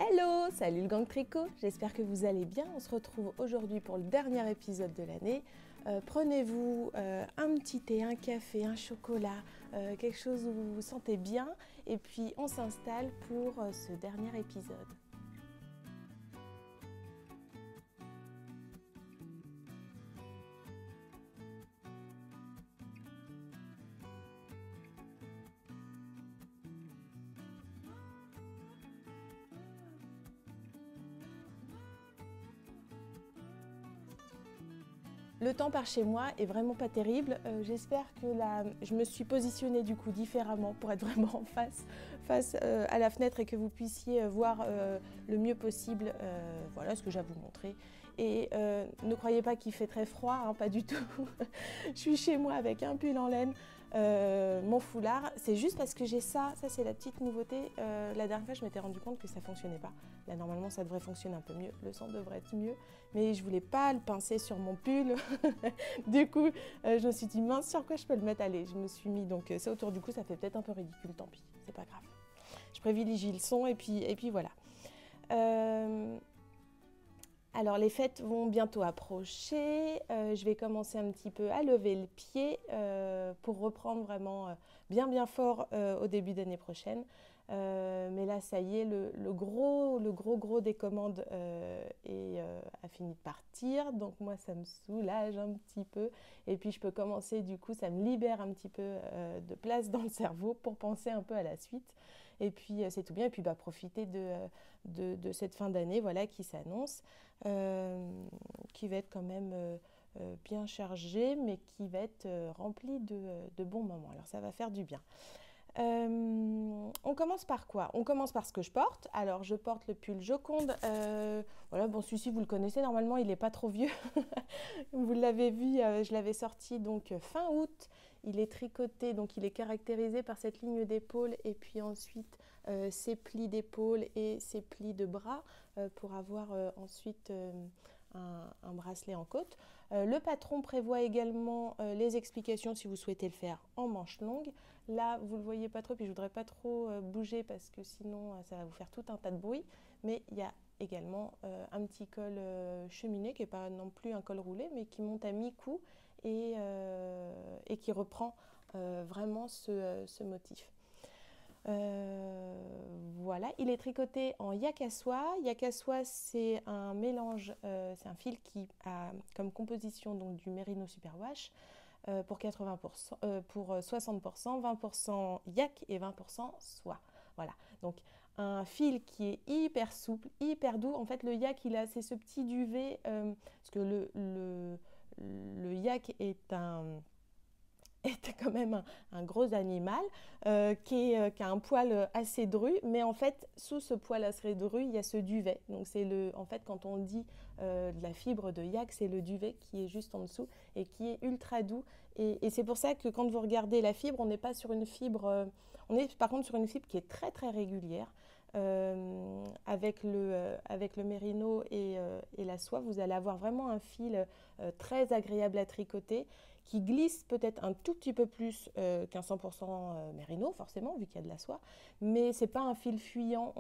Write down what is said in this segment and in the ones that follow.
Hello, salut le gang tricot, j'espère que vous allez bien. On se retrouve aujourd'hui pour le dernier épisode de l'année. Prenez-vous un petit thé, un café, un chocolat, quelque chose où vous vous sentez bien et puis on s'installe pour ce dernier épisode. Le temps par chez moi est vraiment pas terrible. J'espère que je me suis positionnée du coup différemment pour être vraiment face à la fenêtre et que vous puissiez voir le mieux possible voilà, ce que j'ai à vous montrer. Et ne croyez pas qu'il fait très froid, hein, pas du tout. Je suis chez moi avec un pull en laine, mon foulard. C'est juste parce que j'ai ça c'est la petite nouveauté. La dernière fois, je m'étais rendu compte que ça fonctionnait pas. Là, normalement, ça devrait fonctionner un peu mieux. Le son devrait être mieux. Mais je voulais pas le pincer sur mon pull. Du coup, je me suis dit, mince, sur quoi je peux le mettre? Allez, je me suis mis donc ça autour du cou. Ça fait peut-être un peu ridicule, tant pis. C'est pas grave. Je privilégie le son et puis voilà. Alors les fêtes vont bientôt approcher, je vais commencer un petit peu à lever le pied pour reprendre vraiment bien fort au début d'année prochaine. Mais là ça y est, le gros des commandes a fini de partir, donc moi ça me soulage un petit peu et puis je peux commencer, du coup ça me libère un petit peu de place dans le cerveau pour penser un peu à la suite. Et puis c'est tout bien, et puis profiter de cette fin d'année voilà, qui s'annonce, qui va être quand même bien chargée, mais qui va être remplie de bons moments. Alors ça va faire du bien. On commence par quoi? On commence par ce que je porte. Alors je porte le pull Joconde. Voilà, bon, celui-ci vous le connaissez, normalement il n'est pas trop vieux. Vous l'avez vu, je l'avais sorti donc fin août. Il est tricoté, donc il est caractérisé par cette ligne d'épaule et puis ensuite ses plis d'épaule et ses plis de bras pour avoir ensuite un bracelet en côte. Le patron prévoit également les explications si vous souhaitez le faire en manches longues. Là, vous ne le voyez pas trop, puis je ne voudrais pas trop bouger parce que sinon ça va vous faire tout un tas de bruit. Mais il y a également un petit col cheminé qui n'est pas non plus un col roulé, mais qui monte à mi-cou et qui reprend vraiment ce motif. Voilà, il est tricoté en yak à soie. Yak à soie, c'est un mélange, c'est un fil qui a comme composition donc du mérino superwash pour 80%, pour 60%, 20% yak et 20% soie. Voilà, donc un fil qui est hyper souple, hyper doux. En fait, le yak, c'est ce petit duvet, parce que le yak est quand même un gros animal qui a un poil assez dru, mais en fait sous ce poil assez dru il y a ce duvet, donc c'est en fait quand on dit de la fibre de yak, c'est le duvet qui est juste en dessous et qui est ultra doux, et c'est pour ça que quand vous regardez la fibre, on n'est pas sur une fibre, on est par contre sur une fibre qui est très régulière. Avec le mérino et la soie, vous allez avoir vraiment un fil très agréable à tricoter, qui glisse peut-être un tout petit peu plus qu'un 100% mérino, forcément, vu qu'il y a de la soie, mais c'est pas un fil fuyant,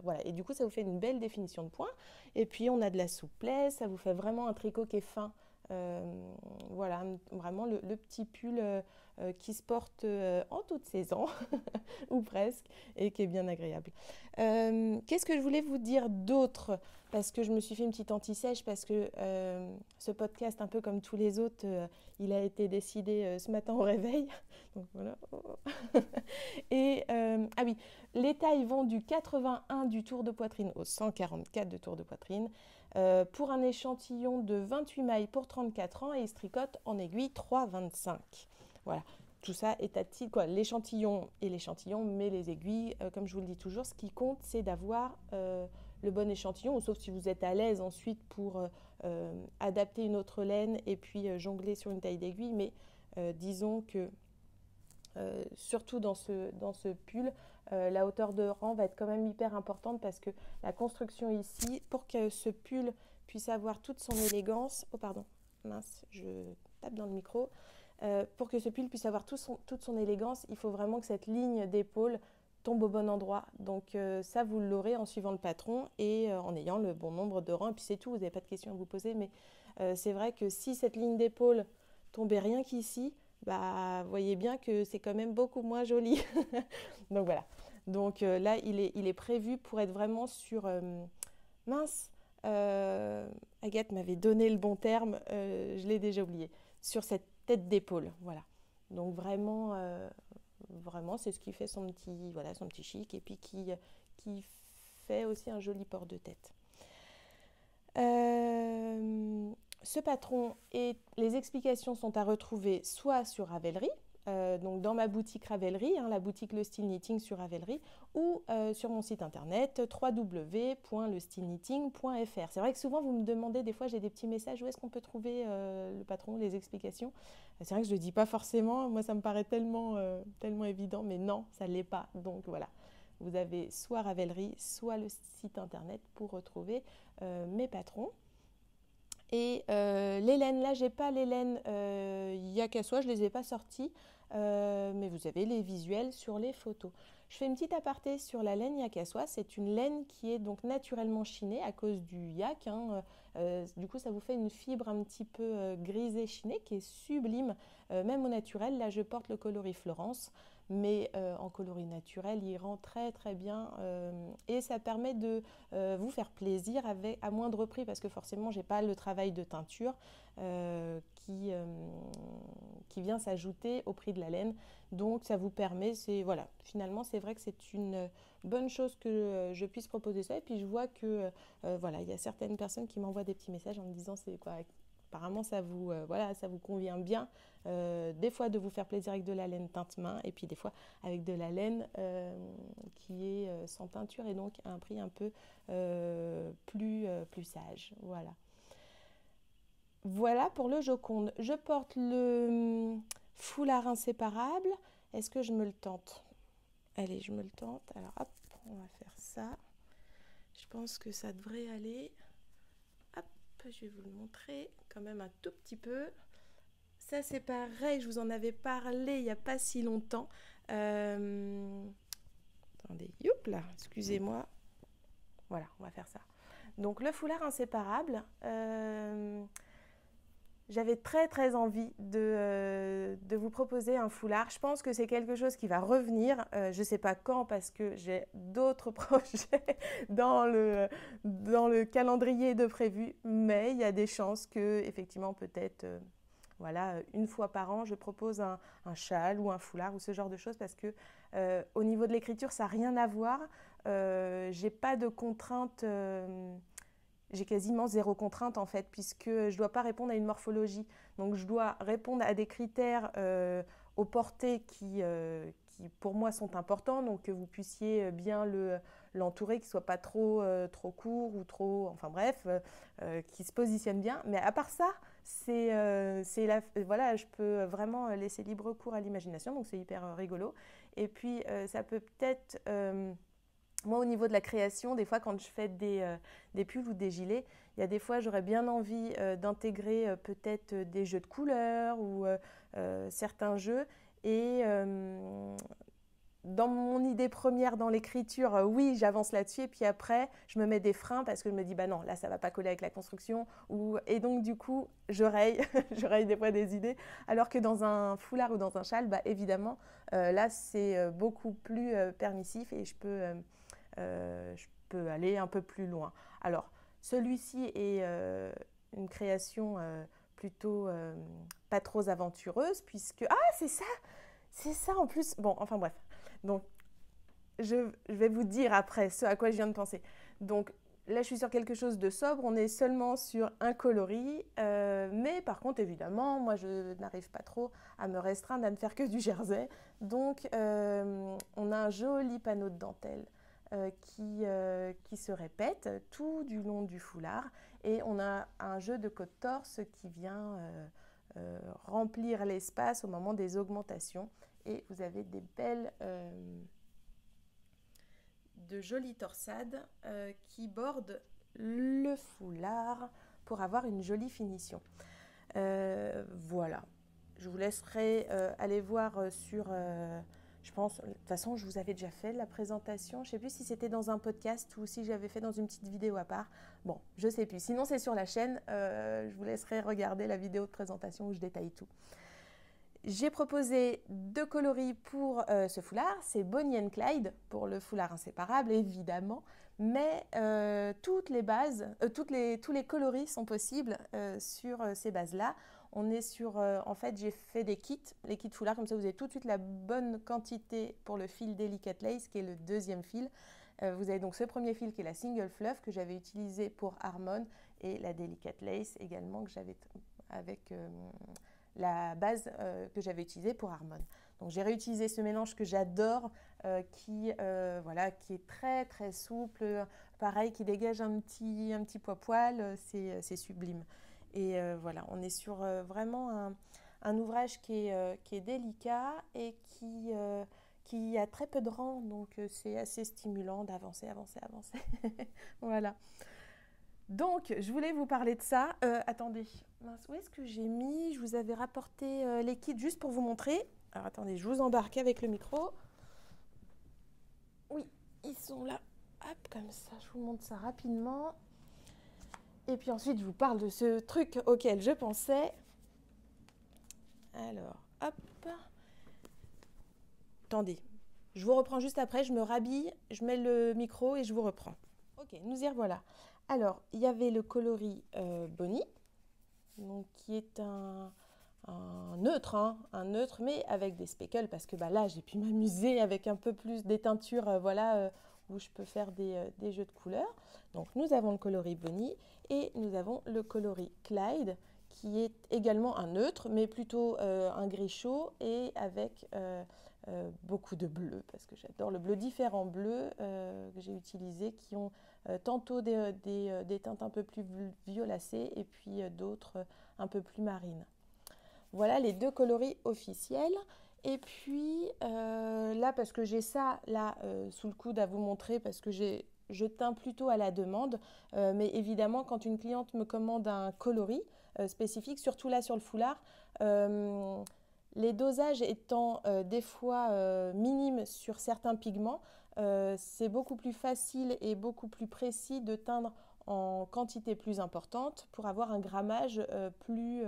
voilà, et du coup ça vous fait une belle définition de point, et puis on a de la souplesse, ça vous fait vraiment un tricot qui est fin. Voilà, vraiment le petit pull qui se porte en toute saison, ou presque, et qui est bien agréable. Qu'est-ce que je voulais vous dire d'autre? Parce que je me suis fait une petite anti-sèche, parce que ce podcast, un peu comme tous les autres, il a été décidé ce matin au réveil. Donc voilà. Et ah oui, les tailles vont du 81 du tour de poitrine au 144 de tour de poitrine, pour un échantillon de 28 mailles pour 34 ans, et il se tricote en aiguille 3,25. Voilà. Tout ça est à titre, quoi, l'échantillon et l'échantillon, mais les aiguilles, comme je vous le dis toujours, ce qui compte, c'est d'avoir le bon échantillon, sauf si vous êtes à l'aise ensuite pour adapter une autre laine et puis jongler sur une taille d'aiguille, mais disons que surtout dans ce pull, la hauteur de rang va être quand même hyper importante, parce que la construction ici, pour que ce pull puisse avoir toute son élégance, oh pardon, mince, je tape dans le micro, pour que ce pull puisse avoir toute son élégance, il faut vraiment que cette ligne d'épaule tombe au bon endroit. Donc ça, vous l'aurez en suivant le patron et en ayant le bon nombre de rangs. Et puis c'est tout, vous n'avez pas de questions à vous poser. Mais c'est vrai que si cette ligne d'épaule tombait rien qu'ici, bah, vous voyez bien que c'est quand même beaucoup moins joli. Donc voilà. Donc là, il est prévu pour être vraiment sur... mince, Agathe m'avait donné le bon terme, je l'ai déjà oublié. Sur cette tête d'épaule, voilà. Donc vraiment, vraiment, c'est ce qui fait son petit chic et puis qui fait aussi un joli port de tête. Ce patron et les explications sont à retrouver soit sur Ravelry, donc dans ma boutique Ravelry, la boutique Le Style Knitting sur Ravelry, ou sur mon site internet www.lestyleknitting.fr. C'est vrai que souvent vous me demandez, des fois j'ai des petits messages, où est-ce qu'on peut trouver le patron, les explications. C'est vrai que je ne le dis pas forcément, moi ça me paraît tellement évident, mais non, ça ne l'est pas. Donc voilà, vous avez soit Ravelry, soit le site internet pour retrouver mes patrons. Et les laines, là j'ai pas les laines Yak à soie, je les ai pas sorties, mais vous avez les visuels sur les photos. Je fais une petite aparté sur la laine Yak à soie. C'est une laine qui est donc naturellement chinée à cause du yak. Du coup ça vous fait une fibre un petit peu grisée chinée qui est sublime, même au naturel. Là je porte le coloris Florence, mais en coloris naturel il rend très très bien et ça permet de vous faire plaisir à moindre prix, parce que forcément j'ai pas le travail de teinture qui vient s'ajouter au prix de la laine. Donc ça vous permet, voilà, finalement c'est vrai que c'est une bonne chose que je puisse proposer ça. Et puis je vois que voilà, il y a certaines personnes qui m'envoient des petits messages en me disant c'est quoi, apparemment ça vous convient bien, des fois de vous faire plaisir avec de la laine teinte main, et puis des fois avec de la laine qui est sans teinture et donc à un prix un peu plus sage. Voilà. Voilà pour le Joconde. Je porte le foulard inséparable. Est-ce que je me le tente? Allez, je me le tente. Alors hop, on va faire ça. Je pense que ça devrait aller. Hop, je vais vous le montrer quand même un tout petit peu. Ça c'est pareil, je vous en avais parlé il n'y a pas si longtemps. Attendez, youp là, excusez-moi. Voilà, on va faire ça. Donc le foulard inséparable, j'avais très très envie de vous proposer un foulard. Je pense que c'est quelque chose qui va revenir. Je ne sais pas quand, parce que j'ai d'autres projets dans le calendrier de prévu. Mais il y a des chances que, effectivement, peut-être voilà, une fois par an, je propose un châle ou un foulard ou ce genre de choses, parce que au niveau de l'écriture, ça n'a rien à voir. J'ai pas de contraintes. J'ai quasiment zéro contrainte en fait, puisque je ne dois pas répondre à une morphologie. Donc je dois répondre à des critères aux portées qui pour moi sont importants, donc que vous puissiez bien l'entourer, qu'il ne soit pas trop court ou trop, enfin bref, qui se positionne bien. Mais à part ça, voilà, je peux vraiment laisser libre cours à l'imagination, donc c'est hyper rigolo. Et puis ça peut peut-être... moi, au niveau de la création, des fois, quand je fais des pulls ou des gilets, il y a des fois, j'aurais bien envie d'intégrer peut-être des jeux de couleurs ou certains jeux. Et dans mon idée première dans l'écriture, oui, j'avance là-dessus. Et puis après, je me mets des freins parce que je me dis, bah non, là, ça ne va pas coller avec la construction. Et donc, du coup, je raye, je raye des fois des idées. Alors que dans un foulard ou dans un châle, bah, évidemment, là, c'est beaucoup plus permissif et je peux aller un peu plus loin. Alors, celui-ci est une création plutôt pas trop aventureuse, puisque... Ah, c'est ça en plus. Bon, enfin bref. Donc, je vais vous dire après ce à quoi je viens de penser. Donc, là, je suis sur quelque chose de sobre. On est seulement sur un coloris. Mais par contre, évidemment, moi, je n'arrive pas trop à me restreindre à ne faire que du jersey. Donc, on a un joli panneau de dentelle qui se répète tout du long du foulard, et on a un jeu de côte-torse qui vient remplir l'espace au moment des augmentations, et vous avez de jolies torsades qui bordent le foulard pour avoir une jolie finition. Voilà, je vous laisserai aller voir sur Je pense, de toute façon, je vous avais déjà fait la présentation. Je ne sais plus si c'était dans un podcast ou si j'avais fait dans une petite vidéo à part. Bon, je ne sais plus. Sinon, c'est sur la chaîne. Je vous laisserai regarder la vidéo de présentation où je détaille tout. J'ai proposé 2 coloris pour ce foulard. C'est Bonnie and Clyde pour le foulard inséparable, évidemment. Mais toutes les bases, tous les coloris sont possibles sur ces bases-là. On est sur, en fait, j'ai fait des kits, les kits foulards, comme ça vous avez tout de suite la bonne quantité pour le fil Delicate Lace, qui est le deuxième fil. Vous avez donc ce premier fil qui est la Single Fluff, que j'avais utilisé pour Harmon, et la Delicate Lace également, que j'avais avec la base que j'avais utilisée pour Harmon. Donc j'ai réutilisé ce mélange que j'adore, voilà, qui est très très souple, pareil, qui dégage un petit poil, c'est sublime. Et voilà, on est sur vraiment un ouvrage qui est délicat et qui a très peu de rang, donc c'est assez stimulant d'avancer, avancer. Voilà. Donc, je voulais vous parler de ça. Attendez, mince, où est-ce que j'ai mis? Je vous avais rapporté les kits juste pour vous montrer. Alors, attendez, je vous embarque avec le micro. Oui, ils sont là. Hop, comme ça, je vous montre ça rapidement. Et puis ensuite, je vous parle de ce truc auquel je pensais. Alors, hop. Attendez, je vous reprends juste après. Je me rhabille, je mets le micro et je vous reprends. Ok, nous y revoilà. Alors, il y avait le coloris Bonnie, donc, qui est un neutre, mais avec des speckles, parce que là, j'ai pu m'amuser avec un peu plus des teintures, où je peux faire des jeux de couleurs. Donc, nous avons le coloris Bonnie et nous avons le coloris Clyde, qui est également un neutre, mais plutôt un gris chaud et avec beaucoup de bleu, parce que j'adore le bleu, différents bleus que j'ai utilisés, qui ont tantôt des teintes un peu plus violacées et puis d'autres un peu plus marines. Voilà les 2 coloris officiels. Et puis là, parce que j'ai ça là sous le coude à vous montrer, parce que je teins plutôt à la demande, mais évidemment quand une cliente me commande un coloris spécifique, surtout là sur le foulard, les dosages étant des fois minimes sur certains pigments, c'est beaucoup plus facile et beaucoup plus précis de teindre en quantité plus importante pour avoir un grammage plus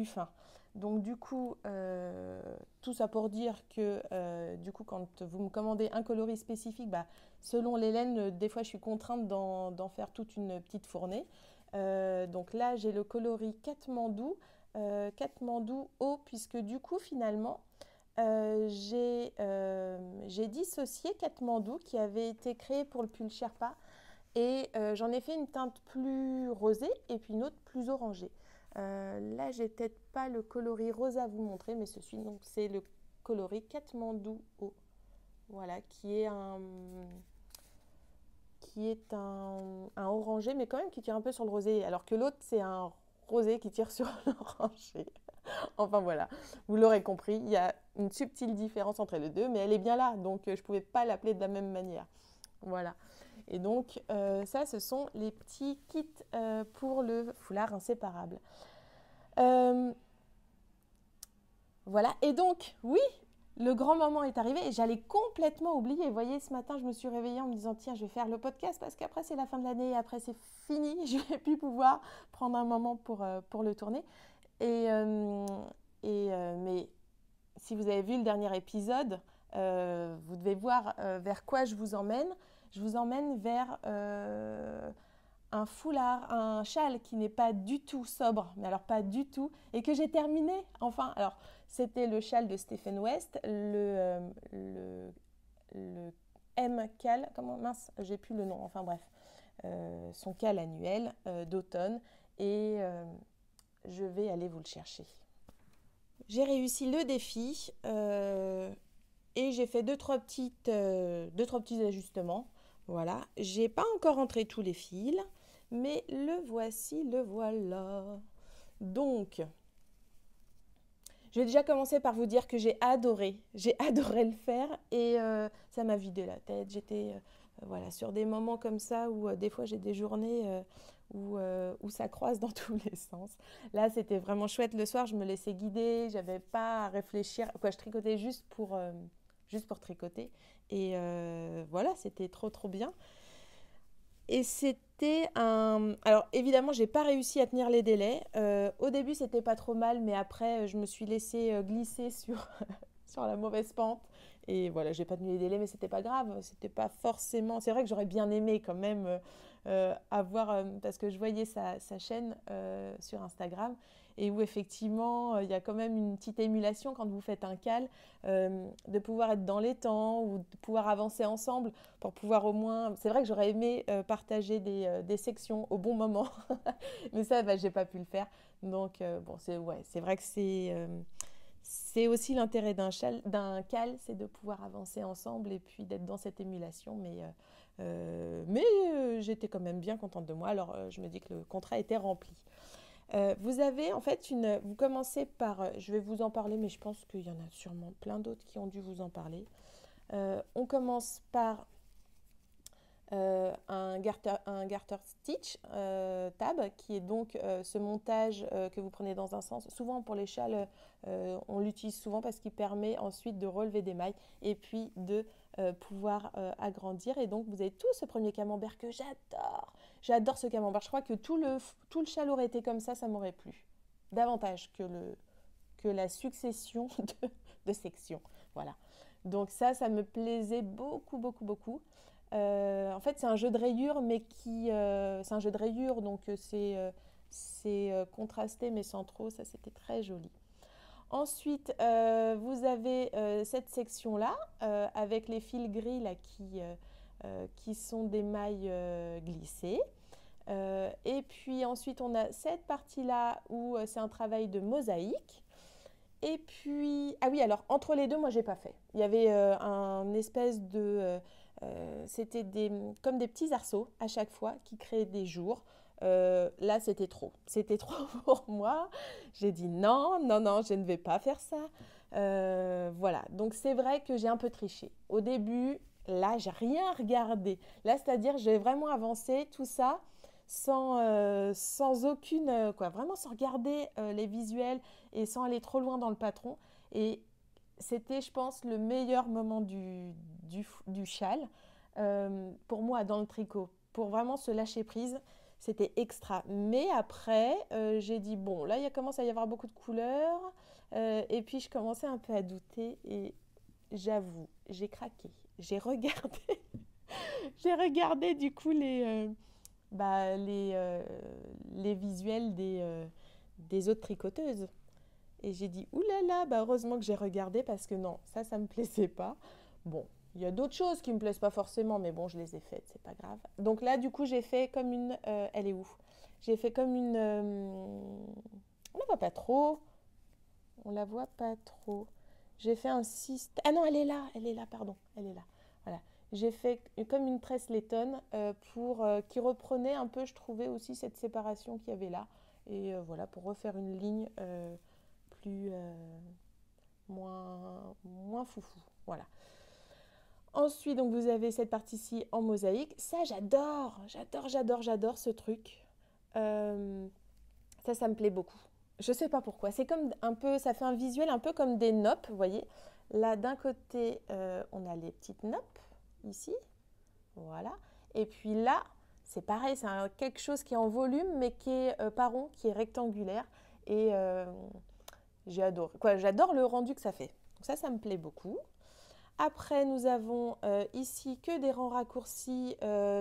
fin. Donc du coup, tout ça pour dire que du coup, quand vous me commandez un coloris spécifique, selon les laines, des fois je suis contrainte d'en faire toute une petite fournée. Donc là, j'ai le coloris Katmandou eau, puisque du coup, finalement, j'ai dissocié Katmandou qui avait été créé pour le pull Sherpa et j'en ai fait une teinte plus rosée et puis une autre plus orangée. Là, j'ai peut-être pas le coloris rose à vous montrer, mais donc c'est le coloris Katmandou eau, voilà, qui est un orangé, mais quand même qui tire un peu sur le rosé, alors que l'autre c'est un rosé qui tire sur l'oranger. Enfin voilà, vous l'aurez compris, il y a une subtile différence entre les deux, mais elle est bien là, donc je ne pouvais pas l'appeler de la même manière. Voilà. Et donc ça, ce sont les petits kits pour le foulard inséparable. Voilà, et donc, oui, le grand moment est arrivé et j'allais complètement oublier. Vous voyez, ce matin, je me suis réveillée en me disant, tiens, je vais faire le podcast parce qu'après, c'est la fin de l'année et après, c'est fini. Je ne vais plus pouvoir prendre un moment pour le tourner. Mais si vous avez vu le dernier épisode, vous devez voir vers quoi je vous emmène. Je vous emmène vers un foulard, un châle qui n'est pas du tout sobre, mais alors pas du tout, et que j'ai terminé. Enfin, alors c'était le châle de Stephen West, le M-Cal, comment, mince, j'ai plus le nom, enfin bref, son cal annuel d'automne, et je vais aller vous le chercher. J'ai réussi le défi et j'ai fait deux, trois petits ajustements. Voilà, j'ai pas encore rentré tous les fils, mais le voici, le voilà. Donc, je vais déjà commencer par vous dire que j'ai adoré le faire et ça m'a vidé la tête. J'étais voilà, sur des moments comme ça où des fois j'ai des journées où ça croise dans tous les sens. Là, c'était vraiment chouette. Le soir, je me laissais guider, j'avais pas à réfléchir. Quoi, je tricotais juste pour tricoter. Et voilà, c'était trop, trop bien. Et c'était un... Alors évidemment, j'ai pas réussi à tenir les délais. Au début, c'était pas trop mal, mais après, je me suis laissée glisser sur la mauvaise pente. Et voilà, j'ai pas tenu les délais, mais c'était pas grave. C'était pas forcément. C'est vrai que j'aurais bien aimé quand même avoir, parce que je voyais sa chaîne sur Instagram et où effectivement il y a quand même une petite émulation quand vous faites un cal, de pouvoir être dans les temps ou de pouvoir avancer ensemble pour pouvoir au moins. C'est vrai que j'aurais aimé partager des sections au bon moment, mais ça, bah, j'ai pas pu le faire. Donc bon, c'est vrai que c'est aussi l'intérêt d'un cal, c'est de pouvoir avancer ensemble et puis d'être dans cette émulation. Mais j'étais quand même bien contente de moi. Alors je me dis que le contrat était rempli. Vous avez en fait vous commencez par, je vais vous en parler, mais je pense qu'il y en a sûrement plein d'autres qui ont dû vous en parler. On commence par un garter stitch tab, qui est donc ce montage que vous prenez dans un sens. Souvent pour les châles, on l'utilise souvent parce qu'il permet ensuite de relever des mailles et puis de pouvoir agrandir. Et donc vous avez tout ce premier camembert que j'adore. J'adore ce camembert. Je crois que tout le châle aurait été comme ça m'aurait plu. Davantage que la succession de sections. Voilà. Donc ça me plaisait beaucoup, beaucoup, beaucoup. En fait, c'est un jeu de rayures, c'est un jeu de rayures, donc c'est contrasté, mais sans trop. Ça, c'était très joli. Ensuite, vous avez cette section-là, avec les fils gris là, qui sont des mailles glissées. Et puis ensuite, on a cette partie-là où c'est un travail de mosaïque. Et puis, ah oui, alors entre les deux, moi, j'ai pas fait. Il y avait un espèce de c'était comme des petits arceaux à chaque fois qui créaient des jours. Là, c'était trop. C'était trop pour moi. J'ai dit non, non, non, je ne vais pas faire ça. Voilà. Donc, c'est vrai que j'ai un peu triché. Au début, là, j'ai rien regardé. Là, c'est-à-dire, j'ai vraiment avancé tout ça sans aucune, quoi, vraiment sans regarder les visuels et sans aller trop loin dans le patron. Et c'était, je pense, le meilleur moment du châle pour moi dans le tricot. Pour vraiment se lâcher prise, c'était extra. Mais après, j'ai dit, bon, là, il commence à y avoir beaucoup de couleurs. Et puis, je commençais un peu à douter. Et j'avoue, j'ai craqué. J'ai regardé, j'ai regardé du coup les visuels des autres tricoteuses. Et j'ai dit, oulala, bah heureusement que j'ai regardé parce que non, ça me plaisait pas. Bon, il y a d'autres choses qui me plaisent pas forcément, mais bon, je les ai faites, c'est pas grave. Donc là, du coup, j'ai fait comme une... elle est où? J'ai fait comme une... on la voit pas trop. On la voit pas trop. J'ai fait un système... Ah non, elle est là, pardon, elle est là. Voilà. J'ai fait comme une tresse lettonne qui reprenait un peu, je trouvais aussi, cette séparation qu'il y avait là. Et voilà, pour refaire une ligne plus moins foufou. Voilà. Ensuite, donc vous avez cette partie-ci en mosaïque. Ça, j'adore, j'adore, j'adore, j'adore ce truc. Ça me plaît beaucoup. Je sais pas pourquoi. C'est comme un peu, ça fait un visuel un peu comme des noppes, vous voyez. Là, d'un côté, on a les petites noppes ici, voilà. Et puis là, c'est pareil, c'est quelque chose qui est en volume, mais qui est pas rond, qui est rectangulaire. Et j'adore le rendu que ça fait. Donc ça me plaît beaucoup. Après, nous avons ici que des rangs raccourcis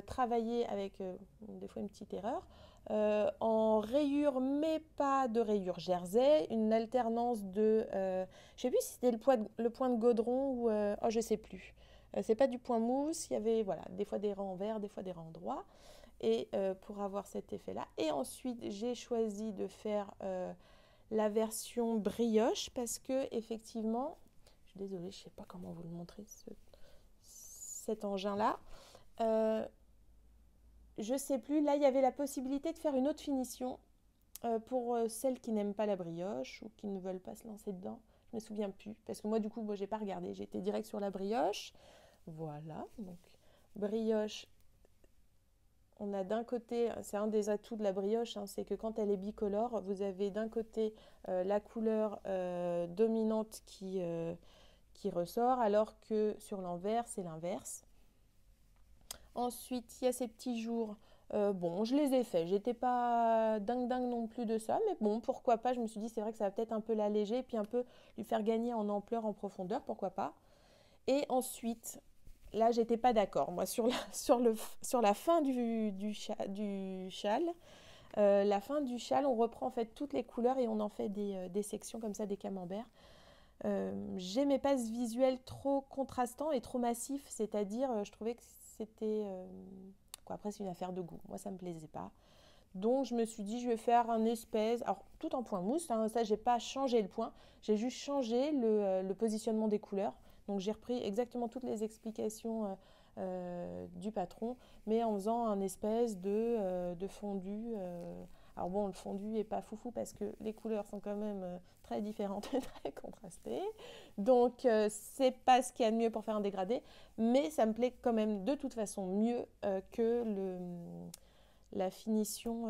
travaillés avec des fois une petite erreur. En rayures, mais pas de rayures jersey, une alternance de, je ne sais plus si c'était le point de godron ou, oh je ne sais plus. C'est pas du point mousse, il y avait voilà, des fois des rangs verts, des fois des rangs droits, et pour avoir cet effet-là. Et ensuite, j'ai choisi de faire la version brioche parce que effectivement, je suis désolée, je ne sais pas comment vous le montrer, cet engin-là. Je ne sais plus, là il y avait la possibilité de faire une autre finition pour celles qui n'aiment pas la brioche ou qui ne veulent pas se lancer dedans. Je ne me souviens plus, parce que moi du coup, j'ai pas regardé, j'étais direct sur la brioche. Voilà, donc brioche, on a d'un côté, c'est un des atouts de la brioche, hein, c'est que quand elle est bicolore, vous avez d'un côté la couleur dominante qui ressort, alors que sur l'envers, c'est l'inverse. Ensuite, il y a ces petits jours. Bon, je les ai faits. J'étais pas dingue non plus de ça, mais bon, pourquoi pas. Je me suis dit, c'est vrai que ça va peut-être un peu l'alléger et puis un peu lui faire gagner en ampleur, en profondeur, pourquoi pas. Et ensuite, là, j'étais pas d'accord. Moi, sur la fin du châle, la fin du châle, on reprend en fait toutes les couleurs et on en fait des sections comme ça, des camemberts. J'aimais pas ce visuel trop contrastant et trop massif, c'est-à-dire, je trouvais que c'était quoi, après c'est une affaire de goût. Moi, ça me plaisait pas. Donc, je me suis dit, je vais faire un espèce, alors tout en point mousse, hein, ça, j'ai pas changé le point, j'ai juste changé le positionnement des couleurs. Donc, j'ai repris exactement toutes les explications du patron, mais en faisant un espèce de fondu. Alors bon, le fondu est pas foufou parce que les couleurs sont quand même très différentes et très contrastées. Donc, c'est pas ce qu'il y a de mieux pour faire un dégradé, mais ça me plaît quand même de toute façon mieux que la finition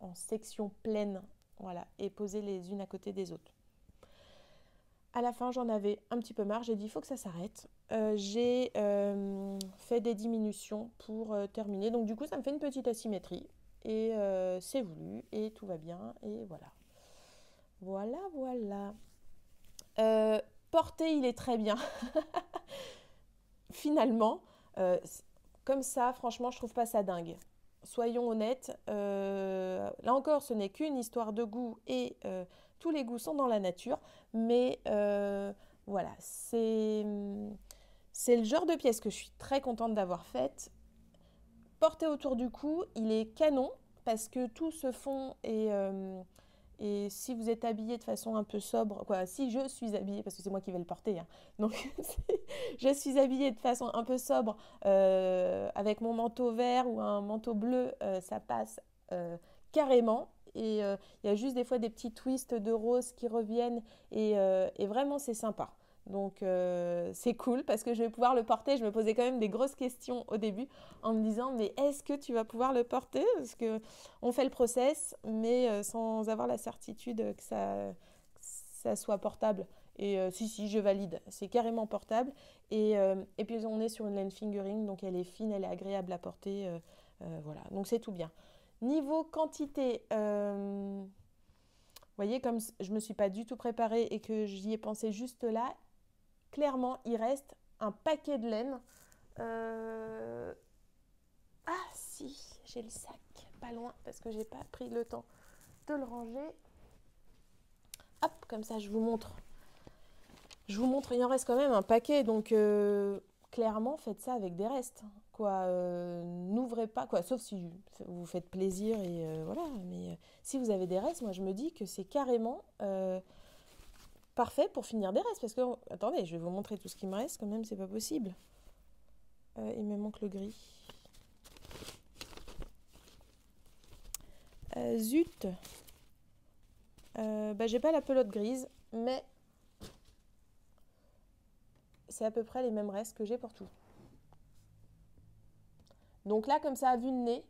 en section pleine, voilà, et posées les unes à côté des autres. À la fin, j'en avais un petit peu marre, j'ai dit il faut que ça s'arrête. J'ai fait des diminutions pour terminer, donc du coup ça me fait une petite asymétrie et c'est voulu et tout va bien et voilà. Voilà. Porté, il est très bien. Finalement, comme ça, franchement, je trouve pas ça dingue. Soyons honnêtes, là encore, ce n'est qu'une histoire de goût et tous les goûts sont dans la nature, mais voilà, c'est le genre de pièce que je suis très contente d'avoir faite. Porté autour du cou, il est canon parce que tout se fond et si vous êtes habillé de façon un peu sobre, quoi, si je suis habillée, parce que c'est moi qui vais le porter, hein, donc je suis habillée de façon un peu sobre, avec mon manteau vert ou un manteau bleu, ça passe carrément. Et il y a juste des fois des petits twists de rose qui reviennent et vraiment c'est sympa. Donc c'est cool parce que je vais pouvoir le porter. Je me posais quand même des grosses questions au début en me disant mais est-ce que tu vas pouvoir le porter? Parce qu'on fait le process mais sans avoir la certitude que ça soit portable. Et si, je valide. C'est carrément portable. Et puis on est sur une laine fingering, donc elle est fine, elle est agréable à porter. Voilà, donc c'est tout bien. Niveau quantité, vous voyez, comme je ne me suis pas du tout préparée et que j'y ai pensé juste là, clairement, il reste un paquet de laine. Ah si, j'ai le sac, pas loin, parce que j'ai pas pris le temps de le ranger. Hop, comme ça, je vous montre. Il en reste quand même un paquet, donc clairement, faites ça avec des restes. Quoi, n'ouvrez pas, quoi, sauf si vous faites plaisir et voilà. Mais si vous avez des restes, moi je me dis que c'est carrément parfait pour finir des restes. Parce que, attendez, je vais vous montrer tout ce qui me reste, quand même, c'est pas possible. Il me manque le gris. Zut. J'ai pas la pelote grise, mais c'est à peu près les mêmes restes que j'ai pour tout. Donc là, comme ça, à vue de nez,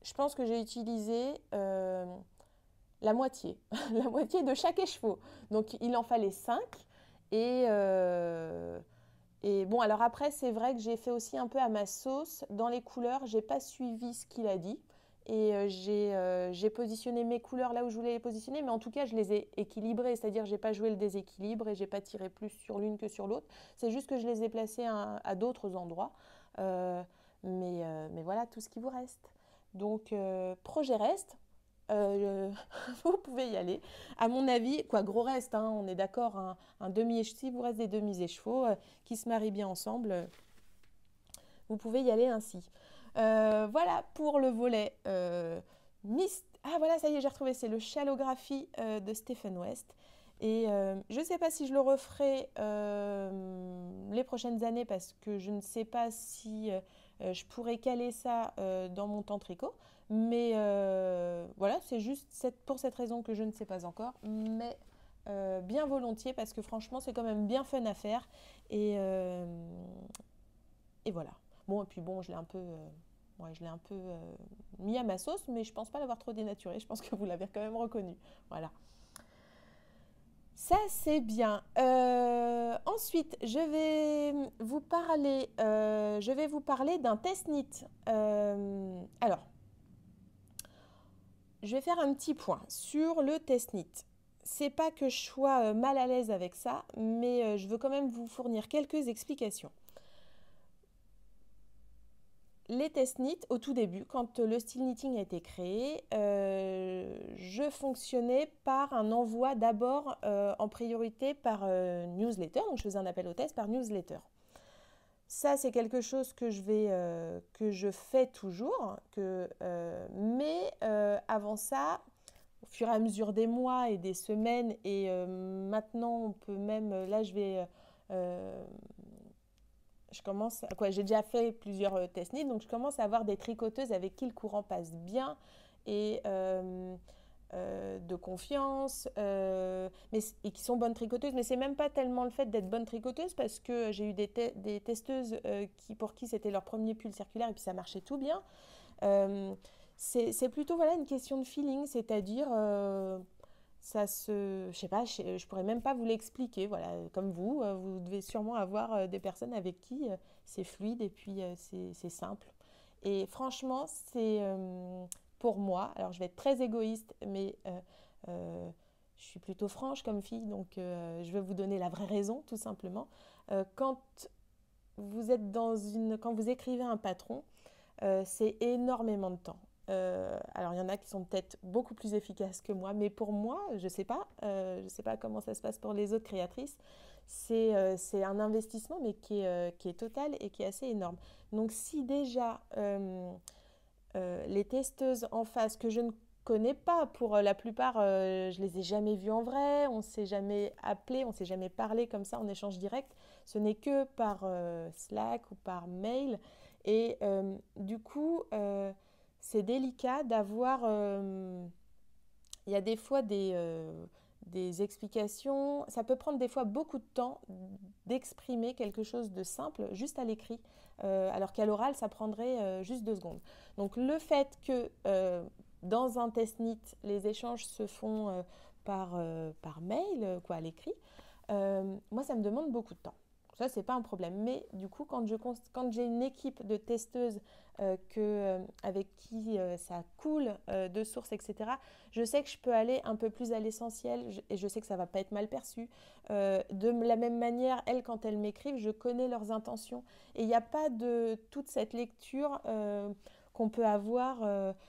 je pense que j'ai utilisé la moitié. La moitié de chaque écheveau. Donc il en fallait 5. Et bon, alors après, c'est vrai que j'ai fait aussi un peu à ma sauce. Dans les couleurs, j'ai pas suivi ce qu'il a dit. Et j'ai positionné mes couleurs là où je voulais les positionner, mais en tout cas, je les ai équilibrées, c'est-à-dire j'ai pas joué le déséquilibre et j'ai pas tiré plus sur l'une que sur l'autre. C'est juste que je les ai placées à d'autres endroits. Mais voilà tout ce qui vous reste. Donc, projet reste. Vous pouvez y aller. À mon avis, quoi, gros reste, hein, on est d'accord, un demi-écheveau, si vous reste des demi-écheveaux qui se marient bien ensemble, vous pouvez y aller ainsi. Voilà pour le volet Ah voilà, ça y est, j'ai retrouvé, c'est le Shallographie de Stephen West. Et je ne sais pas si je le referai les prochaines années parce que je ne sais pas si je pourrais caler ça dans mon temps tricot. Mais voilà, c'est juste pour cette raison que je ne sais pas encore. Mais bien volontiers parce que franchement, c'est quand même bien fun à faire. Et voilà. Bon, et puis bon, je l'ai un peu, ouais, je l'ai un peu mis à ma sauce, mais je pense pas l'avoir trop dénaturé. Je pense que vous l'avez quand même reconnu. Voilà. Ça, c'est bien. Ensuite, je vais vous parler d'un test-NIT. Alors, je vais faire un petit point sur le test-NIT. C'est pas que je sois mal à l'aise avec ça, mais je veux quand même vous fournir quelques explications. Les test-NIT, au tout début, quand le style knitting a été créé, je fonctionnais par un envoi d'abord en priorité par newsletter. Donc, je faisais un appel au test par newsletter. Ça, c'est quelque chose que je fais toujours. Mais avant ça, au fur et à mesure des mois et des semaines, et maintenant, on peut même, là, j'ai déjà fait plusieurs test knit, donc je commence à avoir des tricoteuses avec qui le courant passe bien et de confiance, et qui sont bonnes tricoteuses. Mais c'est même pas tellement le fait d'être bonne tricoteuse, parce que j'ai eu des testeuses pour qui c'était leur premier pull circulaire et puis ça marchait tout bien. C'est plutôt voilà, une question de feeling, c'est-à-dire je sais pas, je pourrais même pas vous l'expliquer. Voilà, comme vous devez sûrement avoir des personnes avec qui c'est fluide et puis c'est simple. Et franchement, c'est pour moi, alors je vais être très égoïste, mais je suis plutôt franche comme fille, donc je vais vous donner la vraie raison, tout simplement. Quand quand vous écrivez un patron, c'est énormément de temps. Alors il y en a qui sont peut-être beaucoup plus efficaces que moi, mais pour moi, je sais pas comment ça se passe pour les autres créatrices. C'est un investissement, mais qui est total et qui est assez énorme. Donc si déjà les testeuses en face que je ne connais pas, pour la plupart, je les ai jamais vues en vrai, on s'est jamais appelé, on s'est jamais parlé comme ça en échange direct. Ce n'est que par Slack ou par mail. Et du coup, c'est délicat d'avoir... il y a des fois des explications. Ça peut prendre des fois beaucoup de temps d'exprimer quelque chose de simple juste à l'écrit, alors qu'à l'oral, ça prendrait juste 2 secondes. Donc le fait que dans un test NIT, les échanges se font par mail, quoi, à l'écrit, moi, ça me demande beaucoup de temps. Ça, c'est pas un problème. Mais du coup, quand j'ai une équipe de testeuses avec qui ça coule de sources, etc., je sais que je peux aller un peu plus à l'essentiel et je sais que ça va pas être mal perçu. De la même manière, elles, quand elles m'écrivent, je connais leurs intentions. Et il n'y a pas de toute cette lecture qu'on peut avoir,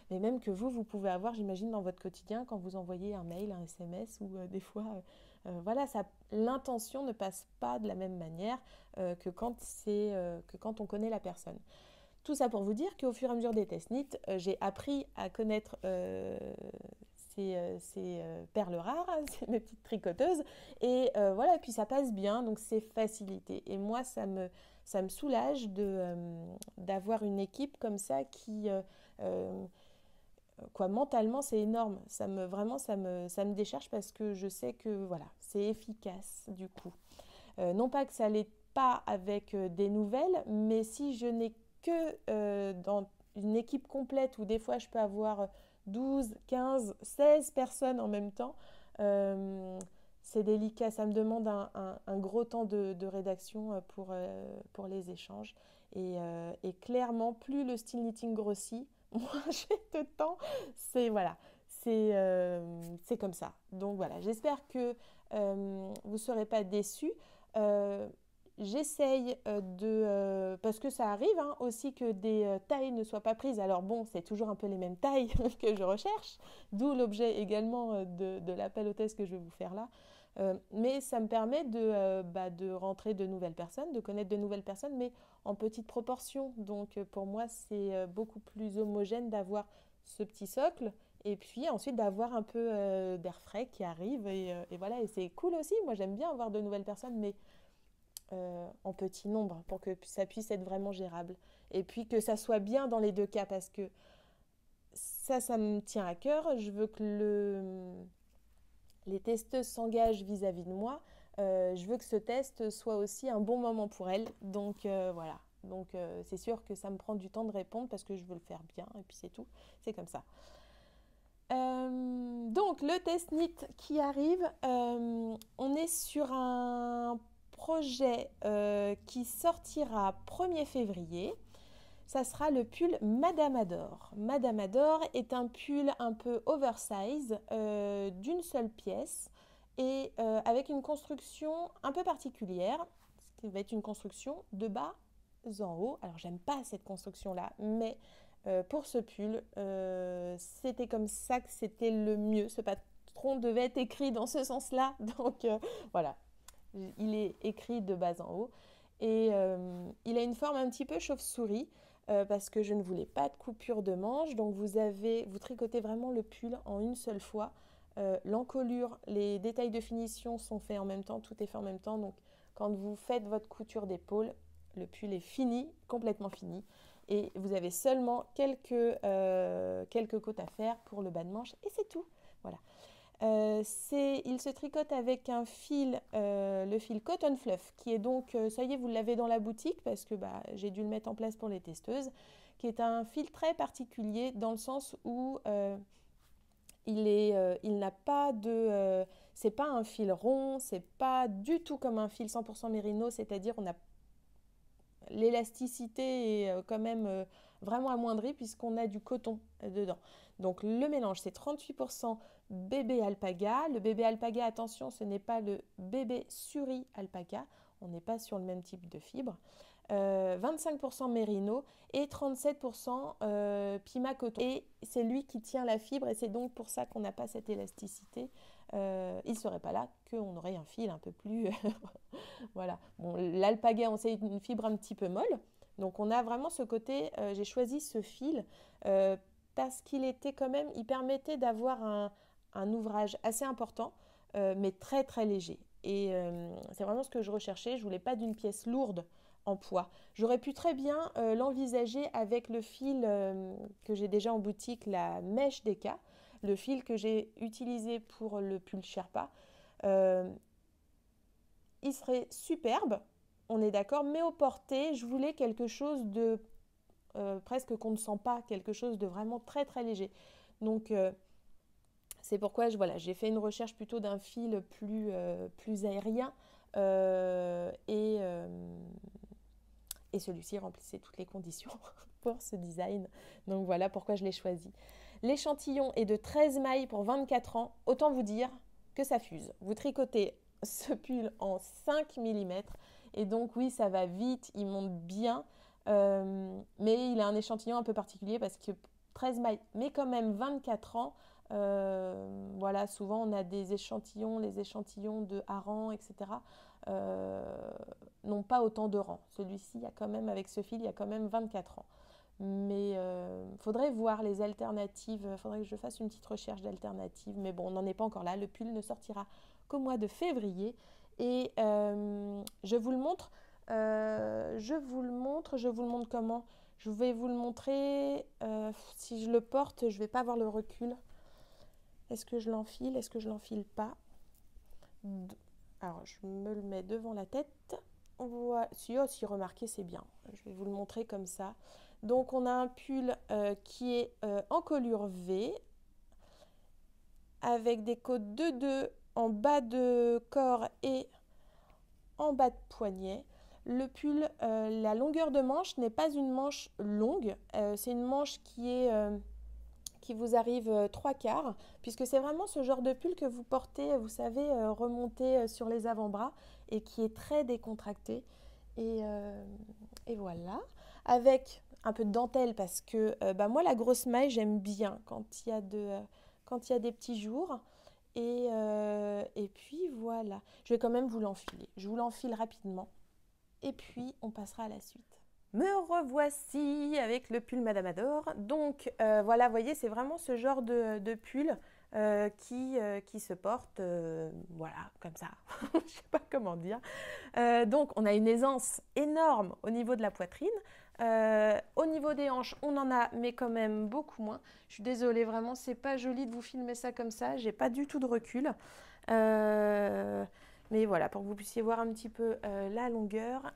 mais même que vous pouvez avoir, j'imagine, dans votre quotidien, quand vous envoyez un mail, un SMS, ou des fois... voilà, l'intention ne passe pas de la même manière que quand on connaît la personne. Tout ça pour vous dire qu'au fur et à mesure des test NIT, j'ai appris à connaître ces perles rares, mes petites tricoteuses, et voilà, et puis ça passe bien, donc c'est facilité. Et moi, ça me soulage d'avoir une équipe comme ça qui... mentalement, c'est énorme. Ça me décharge, parce que je sais que voilà, c'est efficace du coup. Non pas que ça l'est pas avec des nouvelles, mais si je n'ai que dans une équipe complète où des fois je peux avoir 12, 15, 16 personnes en même temps, c'est délicat. Ça me demande un gros temps de rédaction pour les échanges. Et clairement, plus le style knitting grossit, moins j'ai de temps. C'est comme ça. Donc voilà, j'espère que vous ne serez pas déçus. J'essaye parce que ça arrive aussi que des tailles ne soient pas prises. Alors bon, c'est toujours un peu les mêmes tailles que je recherche, d'où l'objet également de l'appel au test que je vais vous faire là. Mais ça me permet de rentrer de nouvelles personnes, de connaître de nouvelles personnes, mais en petite proportion. Donc pour moi, c'est beaucoup plus homogène d'avoir ce petit socle, et puis ensuite d'avoir un peu d'air frais qui arrive. Et voilà, et c'est cool aussi. Moi, j'aime bien avoir de nouvelles personnes, mais en petit nombre, pour que ça puisse être vraiment gérable. Et puis que ça soit bien dans les deux cas, parce que ça me tient à cœur. Je veux que les testeuses s'engagent vis-à-vis de moi. Je veux que ce test soit aussi un bon moment pour elles. Donc voilà. Donc c'est sûr que ça me prend du temps de répondre parce que je veux le faire bien et puis c'est tout, c'est comme ça. Donc le test knit qui arrive, on est sur un projet qui sortira 1er février. Ça sera le pull Madame Adore. Madame Adore est un pull un peu oversize d'une seule pièce et avec une construction un peu particulière, ce qui va être une construction de bas en haut. Alors j'aime pas cette construction-là, mais pour ce pull, c'était comme ça que c'était le mieux. Ce patron devait être écrit dans ce sens-là, donc voilà, il est écrit de bas en haut. Et il a une forme un petit peu chauve-souris parce que je ne voulais pas de coupure de manche. Donc vous tricotez vraiment le pull en une seule fois. L'encolure, les détails de finition sont faits en même temps, tout est fait en même temps. Donc quand vous faites votre couture d'épaule, le pull est fini, complètement fini. Et vous avez seulement quelques côtes à faire pour le bas de manche et c'est tout. Voilà. Il se tricote avec un fil, le fil Cotton Fluff, qui est donc, ça y est, vous l'avez dans la boutique parce que j'ai dû le mettre en place pour les testeuses, qui est un fil très particulier dans le sens où il n'a pas de... c'est pas un fil rond, c'est pas du tout comme un fil 100% mérino, c'est-à-dire on a l'élasticité est quand même vraiment amoindrie puisqu'on a du coton dedans. Donc le mélange, c'est 38% bébé alpaga. Le bébé alpaga, attention, ce n'est pas le bébé suri alpaga. On n'est pas sur le même type de fibre. 25% mérino et 37% pima coton. Et c'est lui qui tient la fibre et c'est donc pour ça qu'on n'a pas cette élasticité. Il ne serait pas là qu'on aurait un fil un peu plus... voilà. Bon, l'alpaga, on sait, une fibre un petit peu molle. Donc on a vraiment ce côté, j'ai choisi ce fil parce qu'il était quand même, il permettait d'avoir un ouvrage assez important, mais très très léger. Et c'est vraiment ce que je recherchais. Je voulais pas d'une pièce lourde en poids. J'aurais pu très bien l'envisager avec le fil que j'ai déjà en boutique, la mèche d'Eka, le fil que j'ai utilisé pour le pull Sherpa. Il serait superbe, on est d'accord, mais au porté, je voulais quelque chose de presque qu'on ne sent pas, quelque chose de vraiment très très léger. Donc c'est pourquoi j'ai fait une recherche plutôt d'un fil plus aérien et celui-ci remplissait toutes les conditions pour ce design. Donc voilà pourquoi je l'ai choisi. L'échantillon est de 13 mailles pour 24 ans. Autant vous dire que ça fuse. Vous tricotez ce pull en 5 mm et donc oui, ça va vite, il monte bien. Mais il a un échantillon un peu particulier parce que 13 mailles, mais quand même 24 ans. Voilà, souvent on a des échantillons, les échantillons de harengs, etc. N'ont pas autant de rangs. Celui-ci, avec ce fil, il y a quand même 24 ans. Mais faudrait voir les alternatives, faudrait que je fasse une petite recherche d'alternatives. Mais bon, on n'en est pas encore là. Le pull ne sortira qu'au mois de février. Et je vous le montre. Je vous le montre comment? Je vais vous le montrer. Si je le porte, je ne vais pas avoir le recul. Est-ce que je l'enfile? Est-ce que je l'enfile pas? Alors, je me le mets devant la tête. Voilà. Si remarquez, c'est bien. Je vais vous le montrer comme ça. Donc, on a un pull qui est en colure V avec des côtes de 2 en bas de corps et en bas de poignet. Le pull, la longueur de manche n'est pas une manche longue. C'est une manche qui vous arrive 3/4, puisque c'est vraiment ce genre de pull que vous portez, vous savez, remonté sur les avant-bras et qui est très décontracté. Et voilà. Avec un peu de dentelle parce que moi, la grosse maille, j'aime bien quand il y a des petits jours. Et puis voilà. Je vais quand même vous l'enfiler. Je vous l'enfile rapidement. Et puis, on passera à la suite. Me revoici avec le pull Madame Adore. Donc voilà, vous voyez, c'est vraiment ce genre de pull qui se porte, voilà, comme ça. Je ne sais pas comment dire. Donc on a une aisance énorme au niveau de la poitrine. Au niveau des hanches, on en a, mais quand même beaucoup moins. Je suis désolée, vraiment, c'est pas joli de vous filmer ça comme ça. J'ai pas du tout de recul. Mais voilà, pour que vous puissiez voir un petit peu la longueur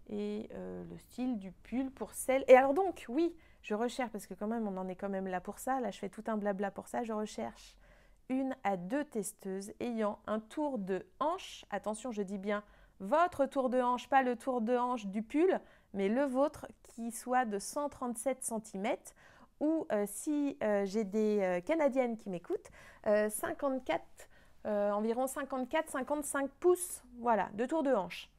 et le style du pull pour celle. Et alors donc, oui, je recherche, parce que quand même, on en est quand même là pour ça. Là, je fais tout un blabla pour ça. Je recherche 1 à 2 testeuses ayant un tour de hanche. Attention, je dis bien votre tour de hanche, pas le tour de hanche du pull, mais le vôtre qui soit de 137 cm. Ou si j'ai des Canadiennes qui m'écoutent, 54, environ 54-55 pouces, voilà, de tour de hanche.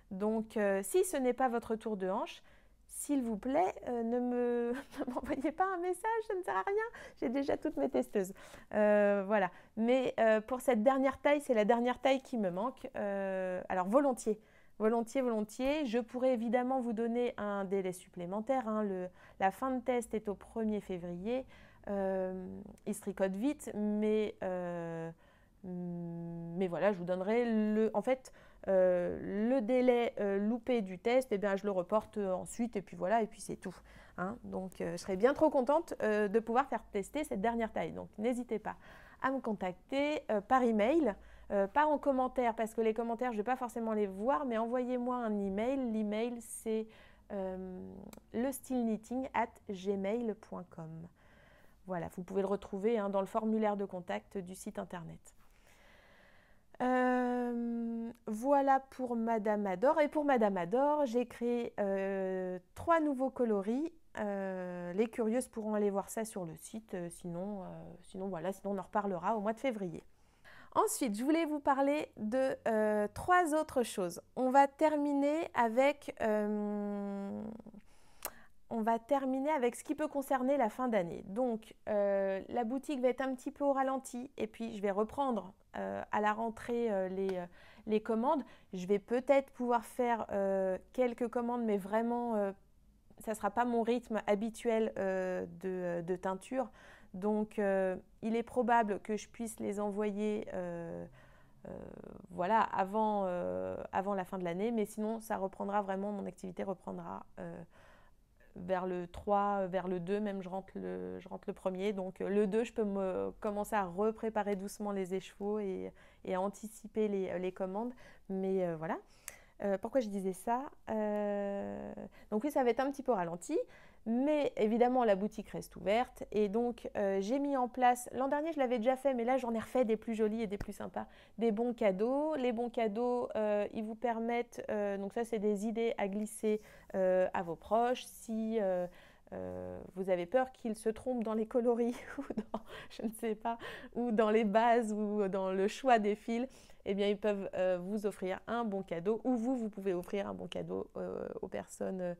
Donc, si ce n'est pas votre tour de hanche, s'il vous plaît, ne m'envoyez pas un message, ça ne sert à rien. J'ai déjà toutes mes testeuses. Voilà. Mais pour cette dernière taille, c'est la dernière taille qui me manque. Alors, volontiers. Volontiers, volontiers. Je pourrais évidemment vous donner un délai supplémentaire. Hein. La fin de test est au 1er février. Il se tricote vite, mais voilà, je vous donnerai en fait, le délai loupé du test, eh bien, je le reporte ensuite, et puis voilà, et puis c'est tout. Hein. Donc, je serais bien trop contente de pouvoir faire tester cette dernière taille. Donc, n'hésitez pas à me contacter par email. Pas en commentaire, parce que les commentaires, je ne vais pas forcément les voir, mais envoyez-moi un email. L'email, c'est lestyleknitting@gmail.com. Voilà, vous pouvez le retrouver hein, dans le formulaire de contact du site internet. Voilà pour Madame Adore. Et pour Madame Adore, j'ai créé 3 nouveaux coloris. Les curieuses pourront aller voir ça sur le site. Sinon, voilà, sinon on en reparlera au mois de février. Ensuite, je voulais vous parler de 3 autres choses. On va terminer avec ce qui peut concerner la fin d'année. Donc, la boutique va être un petit peu au ralenti et puis je vais reprendre à la rentrée les commandes. Je vais peut-être pouvoir faire quelques commandes, mais vraiment, ça ne sera pas mon rythme habituel de teinture. Donc, il est probable que je puisse les envoyer voilà, avant la fin de l'année. Mais sinon, ça reprendra vraiment, mon activité reprendra vers le 3, vers le 2, même je rentre le 1er. Donc le 2, je peux commencer à repréparer doucement les écheveaux et à anticiper les commandes. Mais voilà. Pourquoi je disais ça Donc oui, ça va être un petit peu ralenti. Mais évidemment, la boutique reste ouverte. Et donc, j'ai mis en place, l'an dernier, je l'avais déjà fait, mais là, j'en ai refait des plus jolis et des plus sympas, des bons cadeaux. Les bons cadeaux, ils vous permettent, donc ça, c'est des idées à glisser à vos proches. Si vous avez peur qu'ils se trompent dans les coloris ou dans, je ne sais pas, ou dans les bases ou dans le choix des fils, eh bien, ils peuvent vous offrir un bon cadeau ou vous pouvez offrir un bon cadeau aux personnes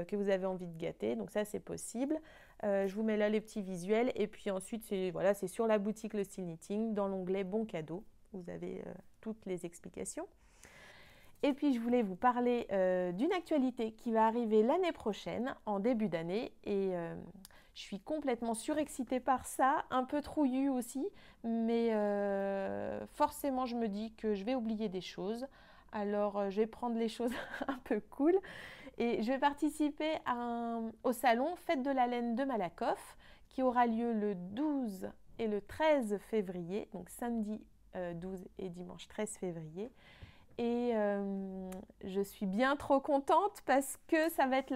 que vous avez envie de gâter. Donc ça, c'est possible. Je vous mets là les petits visuels et puis ensuite, c'est sur la boutique Le Style Knitting, dans l'onglet Bon cadeau. Vous avez toutes les explications. Et puis, je voulais vous parler d'une actualité qui va arriver l'année prochaine, en début d'année. Et je suis complètement surexcitée par ça, un peu trouillue aussi. Mais forcément, je me dis que je vais oublier des choses. Alors, je vais prendre les choses un peu cool. Et je vais participer au salon Fête de la laine de Malakoff, qui aura lieu le 12 et le 13 février, donc samedi 12 et dimanche 13 février. Et je suis bien trop contente parce que ça va être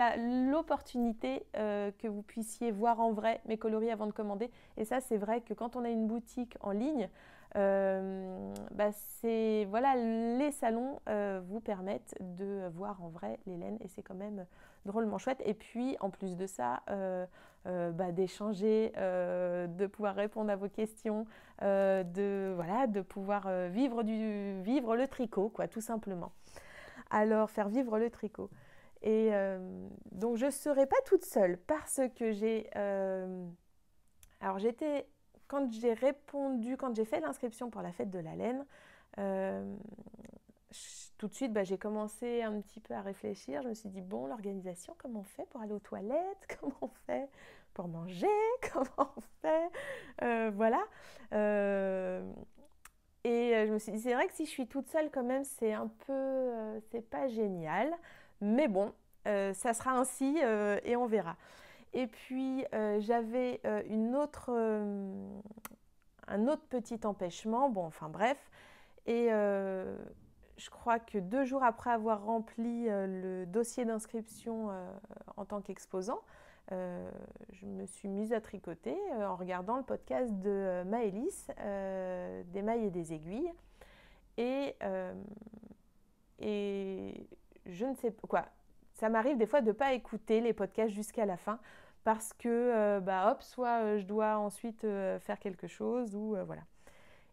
l'opportunité que vous puissiez voir en vrai mes coloris avant de commander. Et ça, c'est vrai que quand on a une boutique en ligne, voilà, les salons vous permettent de voir en vrai les laines et c'est quand même drôlement chouette. Et puis, en plus de ça, d'échanger, de pouvoir répondre à vos questions, de pouvoir vivre le tricot, quoi, tout simplement. Alors, faire vivre le tricot. Et donc, je ne serai pas toute seule parce que quand j'ai fait l'inscription pour la fête de la laine, tout de suite, j'ai commencé un petit peu à réfléchir. Je me suis dit, bon, l'organisation, comment on fait pour aller aux toilettes? Comment on fait pour manger? Comment on fait voilà. Et je me suis dit, c'est vrai que si je suis toute seule, quand même, c'est un peu... c'est pas génial. Mais bon, ça sera ainsi et on verra. Et puis, j'avais un autre petit empêchement. Bon, enfin bref. Et je crois que 2 jours après avoir rempli le dossier d'inscription en tant qu'exposant, je me suis mise à tricoter en regardant le podcast de Maëlys, des mailles et des aiguilles. Et je ne sais pas quoi. Ça m'arrive des fois de ne pas écouter les podcasts jusqu'à la fin parce que, soit je dois ensuite faire quelque chose ou voilà.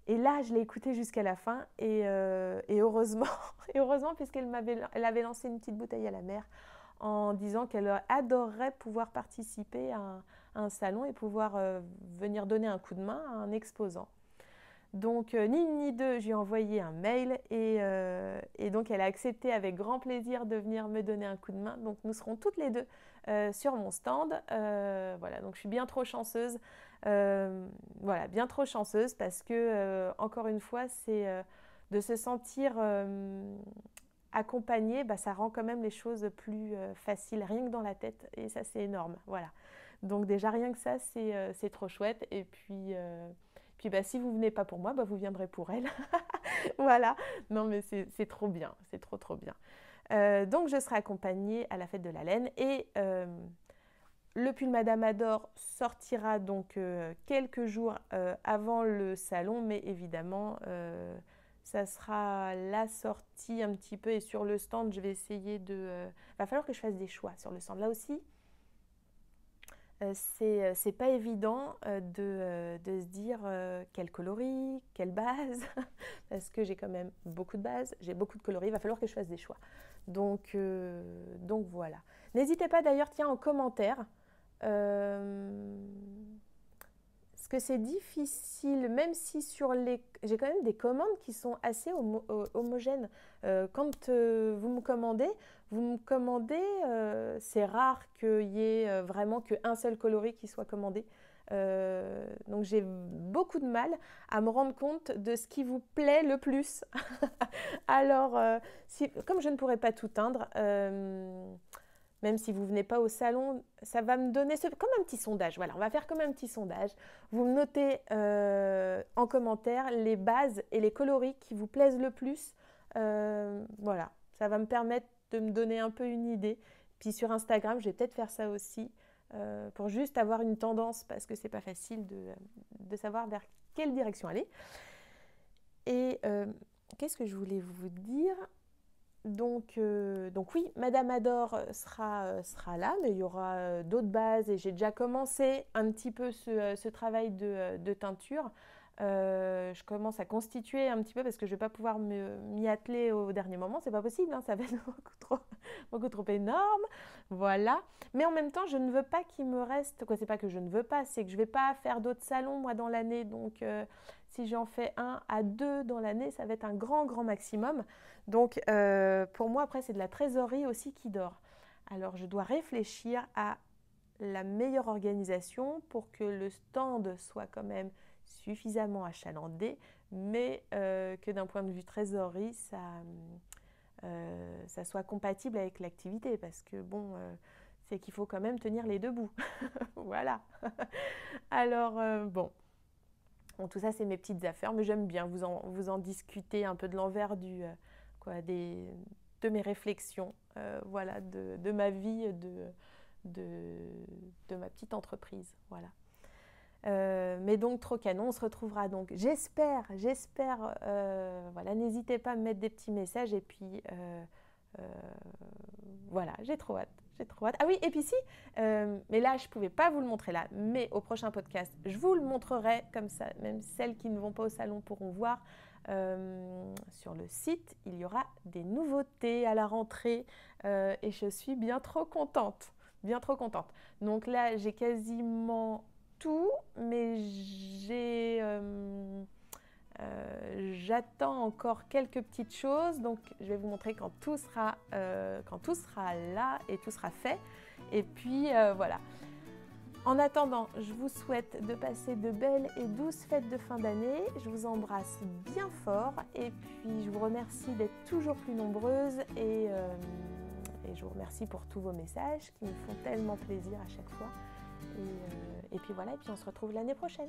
Et là, je l'ai écouté jusqu'à la fin et heureusement, et heureusement puisqu'elle elle avait lancé une petite bouteille à la mer en disant qu'elle adorerait pouvoir participer à un salon et pouvoir venir donner un coup de main à un exposant. Donc, ni une ni deux, j'ai envoyé un mail et donc elle a accepté avec grand plaisir de venir me donner un coup de main. Donc, nous serons toutes les deux sur mon stand. Voilà, donc je suis bien trop chanceuse. Voilà, bien trop chanceuse parce que, encore une fois, c'est de se sentir accompagnée, ça rend quand même les choses plus faciles, rien que dans la tête. Et ça, c'est énorme. Voilà. Donc, déjà, rien que ça, c'est trop chouette. Et puis si vous ne venez pas pour moi, vous viendrez pour elle. Voilà. Non, mais c'est trop bien. C'est trop, trop bien. Donc, je serai accompagnée à la fête de la laine. Et le pull Madame Adore sortira donc quelques jours avant le salon. Mais évidemment, ça sera la sortie un petit peu. Et sur le stand, je vais essayer de... va falloir que je fasse des choix sur le stand. Là aussi, c'est pas évident de se dire quel coloris, quelle base, parce que j'ai quand même beaucoup de bases, j'ai beaucoup de coloris, il va falloir que je fasse des choix. Donc voilà. N'hésitez pas d'ailleurs, tiens, en commentaire, parce que c'est difficile, même si j'ai quand même des commandes qui sont assez homogènes. Quand vous me commandez, c'est rare qu'il y ait vraiment qu'un seul coloris qui soit commandé. Donc j'ai beaucoup de mal à me rendre compte de ce qui vous plaît le plus. Alors, comme je ne pourrais pas tout teindre, même si vous ne venez pas au salon, ça va me donner comme un petit sondage. Voilà, on va faire comme un petit sondage. Vous me notez en commentaire les bases et les coloris qui vous plaisent le plus. Voilà, ça va me permettre de me donner un peu une idée. Puis sur Instagram, je vais peut-être faire ça aussi pour juste avoir une tendance parce que c'est pas facile de savoir vers quelle direction aller. Et qu'est-ce que je voulais vous dire ? Donc oui, Madame Adore sera là, mais il y aura d'autres bases et j'ai déjà commencé un petit peu ce travail de teinture. Je commence à constituer un petit peu parce que je ne vais pas pouvoir m'y atteler au dernier moment, c'est pas possible, hein, ça va être beaucoup trop énorme, voilà. Mais en même temps, je ne veux pas qu'il me reste, quoi, c'est pas que je ne veux pas, c'est que je ne vais pas faire d'autres salons moi dans l'année, donc si j'en fais 1 à 2 dans l'année, ça va être un grand maximum. Donc pour moi, après, c'est de la trésorerie aussi qui dort. Alors je dois réfléchir à la meilleure organisation pour que le stand soit quand même suffisamment achalandé, mais que d'un point de vue trésorerie, ça soit compatible avec l'activité, parce que bon, c'est qu'il faut quand même tenir les deux bouts. Voilà. Alors, bon, tout ça, c'est mes petites affaires, mais j'aime bien vous en discuter un peu de l'envers de mes réflexions, voilà, de ma vie, de ma petite entreprise, voilà. Mais donc trop canon, on se retrouvera donc, j'espère, voilà, n'hésitez pas à me mettre des petits messages et puis voilà, j'ai trop hâte. Ah oui, et puis si, mais là je pouvais pas vous le montrer là, mais au prochain podcast, je vous le montrerai comme ça, même celles qui ne vont pas au salon pourront voir. Sur le site, il y aura des nouveautés à la rentrée et je suis bien trop contente. Donc là, j'ai quasiment tout, mais j'attends encore quelques petites choses. Donc, je vais vous montrer quand tout sera là et tout sera fait. Et puis, voilà. En attendant, je vous souhaite de passer de belles et douces fêtes de fin d'année. Je vous embrasse bien fort et puis je vous remercie d'être toujours plus nombreuses et je vous remercie pour tous vos messages qui me font tellement plaisir à chaque fois. Et puis voilà, et puis on se retrouve l'année prochaine.